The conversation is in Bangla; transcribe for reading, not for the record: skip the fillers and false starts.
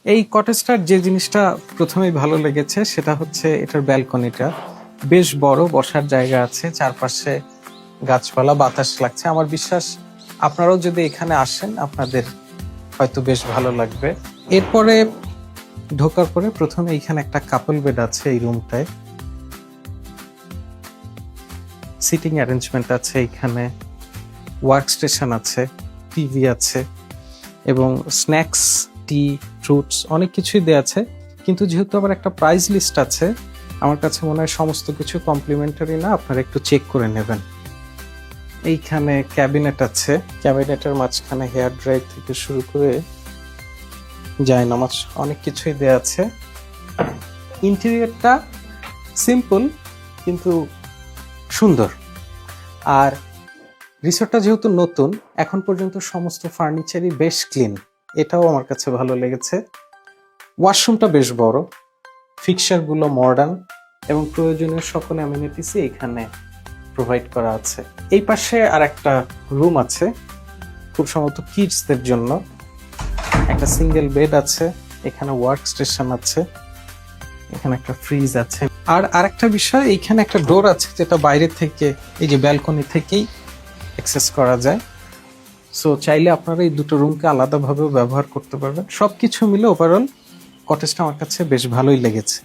এই কটেজটার যে জিনিসটা প্রথমেই ভালো লেগেছে সেটা হচ্ছে এটার ব্যালকনিটা বেশ বড়, বসার জায়গা আছে, চারপাশে গাছপালা, বাতাস লাগছে। আমার বিশ্বাস আপনারাও যদি এখানে আসেন আপনাদের হয়তো বেশ ভালো লাগবে। এরপরে ঢোকার পরে প্রথমে এইখানে একটা কাপল বেড আছে এই রুমটায়, সিটিং অ্যারেঞ্জমেন্ট আছে, এখানে ওয়ার্ক স্টেশন আছে, টিভি আছে এবং স্ন্যাক্স, টি, ফ্রুটস অনেক কিছুই দেওয়া আছে। কিন্তু যেহেতু আবার একটা প্রাইস লিস্ট আছে, আমার কাছে মনে হয় সমস্ত কিছু কমপ্লিমেন্টারি না, আপনারা একটু চেক করে নেবেন। এইখানে ক্যাবিনেট আছে, ক্যাবিনেটের মাঝখানে হেয়ার ড্রায়ার থেকে শুরু করে জায়নামাজ অনেক কিছুই দেওয়া আছে। ইন্টেরিয়রটা সিম্পল কিন্তু সুন্দর। আর রিসোর্টটা যেহেতু নতুন, এখন পর্যন্ত সমস্ত ফার্নিচারই বেশ ক্লিন, এটাও আমার কাছে ভালো লেগেছে। ওয়াশরুমটা বেশ বড়, ফিক্সারগুলো মডার্ন এবং প্রয়োজনীয় সকল অ্যামিনিটিসই এখানে প্রোভাইড করা আছে। এই পাশে আর একটা রুম আছে, খুব সম্ভবত কিডসদের জন্য। একটা সিঙ্গেল বেড আছে, এখানে ওয়ার্ক স্টেশন আছে, এখানে একটা ফ্রিজ আছে। আর আরেকটা বিষয়, এইখানে একটা ডোর আছে যেটা বাইরে থেকে এই যে ব্যালকনি থেকেই অ্যাক্সেস করা যায়। সো চাইলে আপনারা এই দুটো রুমকে আলাদাভাবেও ব্যবহার করতে পারবেন। সবকিছু মিলে ওভারঅল কটেজটা আমার কাছে বেশ ভালোই লেগেছে।